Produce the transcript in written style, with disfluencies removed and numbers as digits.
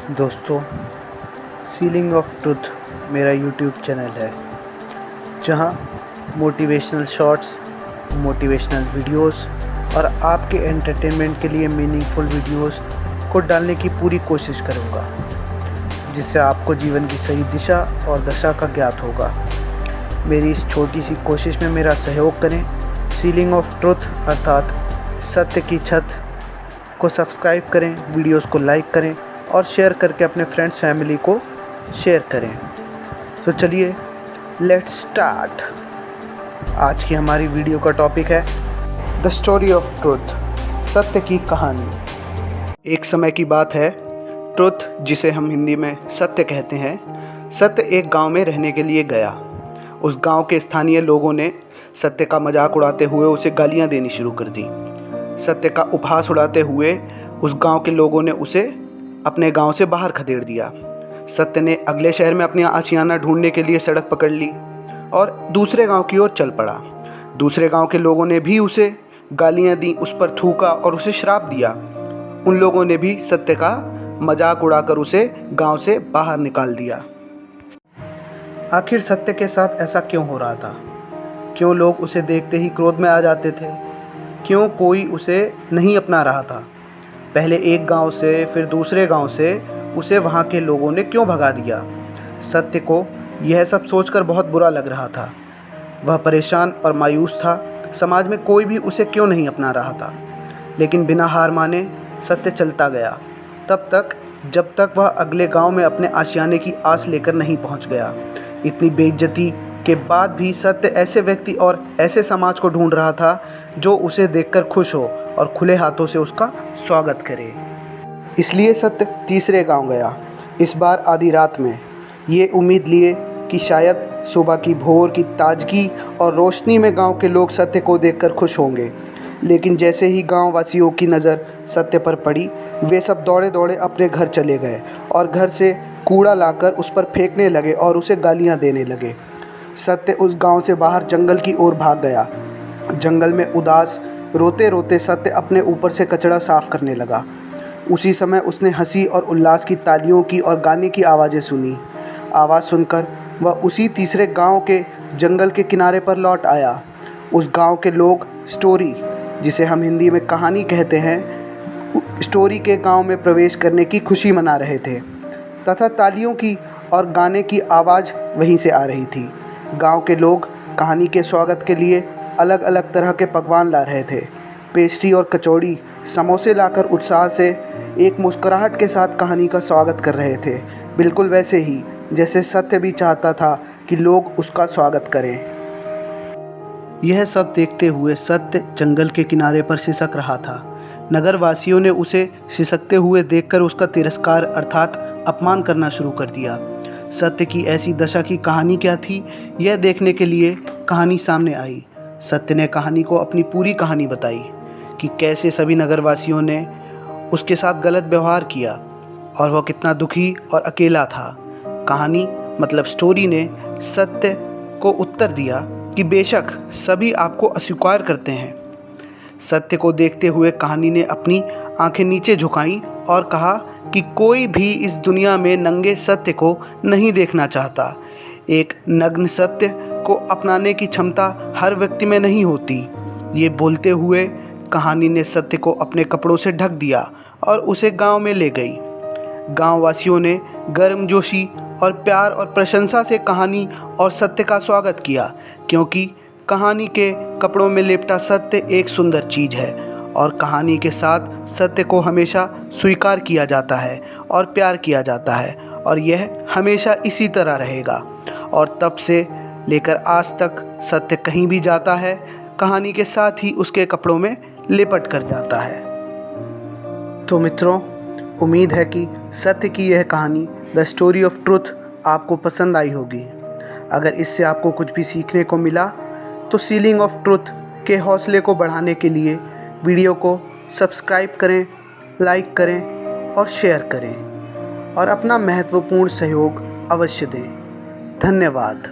दोस्तों, ceiling of truth मेरा YouTube channel है जहां मोटिवेशनल शॉर्ट्स, मोटिवेशनल वीडियोस और आपके एंटरटेनमेंट के लिए मीनिंगफुल वीडियोस को डालने की पूरी कोशिश करूंगा, जिससे आपको जीवन की सही दिशा और दशा का ज्ञात होगा। मेरी इस छोटी सी कोशिश में मेरा सहयोग करें। सीलिंग ऑफ ट्रुथ अर्थात सत्य की छत को सब्सक्राइब करें, वीडियोस को लाइक करें और शेयर करके अपने फ्रेंड्स फैमिली को शेयर करें। तो चलिए लेट्स स्टार्ट। आज की हमारी वीडियो का टॉपिक है द स्टोरी ऑफ ट्रुथ, सत्य की कहानी। एक समय की बात है, ट्रुथ जिसे हम हिंदी में सत्य कहते हैं, सत्य एक गांव में रहने के लिए गया। उस गांव के स्थानीय लोगों ने सत्य का मजाक उड़ाते हुए उसे गालियां देनी शुरू कर दी। सत्य का उपहास उड़ाते हुए उस गांव के लोगों ने उसे अपने गांव से बाहर खदेड़ दिया। सत्य ने अगले शहर में अपनी आशियाना ढूंढने के लिए सड़क पकड़ ली और दूसरे गांव की ओर चल पड़ा। दूसरे गांव के लोगों ने भी उसे गालियां दी, उस पर थूका और उसे श्राप दिया। उन लोगों ने भी सत्य का मजाक उड़ाकर उसे गांव से बाहर निकाल दिया। आखिर सत्य के साथ ऐसा क्यों हो रहा था? क्यों लोग उसे देखते ही क्रोध में आ जाते थे? क्यों कोई उसे नहीं अपना रहा था? पहले एक गांव से, फिर दूसरे गांव से उसे वहां के लोगों ने क्यों भगा दिया? सत्य को यह सब सोचकर बहुत बुरा लग रहा था। वह परेशान और मायूस था। समाज में कोई भी उसे क्यों नहीं अपना रहा था? लेकिन बिना हार माने सत्य चलता गया, तब तक जब तक वह अगले गांव में अपने आशियाने की आस लेकर नहीं पहुंच गया। इतनी बेइज्जती के बाद भी सत्य ऐसे व्यक्ति और ऐसे समाज को ढूंढ रहा था जो उसे देखकर खुश हो और खुले हाथों से उसका स्वागत करे। इसलिए सत्य तीसरे गांव गया, इस बार आधी रात में, ये उम्मीद लिए कि शायद सुबह की भोर की ताजगी और रोशनी में गांव के लोग सत्य को देखकर खुश होंगे। लेकिन जैसे ही गांव वासियों की नज़र सत्य पर पड़ी, वे सब दौड़े दौड़े अपने घर चले गए और घर से कूड़ा लाकर उस पर फेंकने लगे और उसे गालियां देने लगे। सत्य उस गांव से बाहर जंगल की ओर भाग गया। जंगल में उदास रोते रोते सत्य अपने ऊपर से कचरा साफ करने लगा। उसी समय उसने हंसी और उल्लास की तालियों की और गाने की आवाज़ें सुनी। आवाज़ सुनकर वह उसी तीसरे गांव के जंगल के किनारे पर लौट आया। उस गांव के लोग स्टोरी, जिसे हम हिंदी में कहानी कहते हैं, स्टोरी के गांव में प्रवेश करने की खुशी मना रहे थे तथा तालियों की और गाने की आवाज़ वहीं से आ रही थी। गांव के लोग कहानी के स्वागत के लिए अलग अलग तरह के पकवान ला रहे थे। पेस्ट्री और कचौड़ी, समोसे लाकर उत्साह से एक मुस्कुराहट के साथ कहानी का स्वागत कर रहे थे, बिल्कुल वैसे ही जैसे सत्य भी चाहता था कि लोग उसका स्वागत करें। यह सब देखते हुए सत्य जंगल के किनारे पर सिसक रहा था। नगरवासियों ने उसे सिसकते हुए देखकर उसका तिरस्कार अर्थात अपमान करना शुरू कर दिया। सत्य की ऐसी दशा की कहानी क्या थी, यह देखने के लिए कहानी सामने आई। सत्य ने कहानी को अपनी पूरी कहानी बताई कि कैसे सभी नगरवासियों ने उसके साथ गलत व्यवहार किया और वह कितना दुखी और अकेला था। कहानी मतलब स्टोरी ने सत्य को उत्तर दिया कि बेशक सभी आपको अस्वीकार करते हैं। सत्य को देखते हुए कहानी ने अपनी आंखें नीचे झुकाईं और कहा कि कोई भी इस दुनिया में नंगे सत्य को नहीं देखना चाहता। एक नग्न सत्य को अपनाने की क्षमता हर व्यक्ति में नहीं होती। ये बोलते हुए कहानी ने सत्य को अपने कपड़ों से ढक दिया और उसे गांव में ले गई। गांव वासियों ने गर्मजोशी और प्यार और प्रशंसा से कहानी और सत्य का स्वागत किया, क्योंकि कहानी के कपड़ों में लिपटा सत्य एक सुंदर चीज़ है और कहानी के साथ सत्य को हमेशा स्वीकार किया जाता है और प्यार किया जाता है, और यह हमेशा इसी तरह रहेगा। और तब से लेकर आज तक सत्य कहीं भी जाता है, कहानी के साथ ही उसके कपड़ों में लिपट कर जाता है। तो मित्रों, उम्मीद है कि सत्य की यह कहानी द स्टोरी ऑफ ट्रुथ आपको पसंद आई होगी। अगर इससे आपको कुछ भी सीखने को मिला तो सीलिंग ऑफ ट्रुथ के हौसले को बढ़ाने के लिए वीडियो को सब्सक्राइब करें, लाइक करें और शेयर करें और अपना महत्वपूर्ण सहयोग अवश्य दें। धन्यवाद।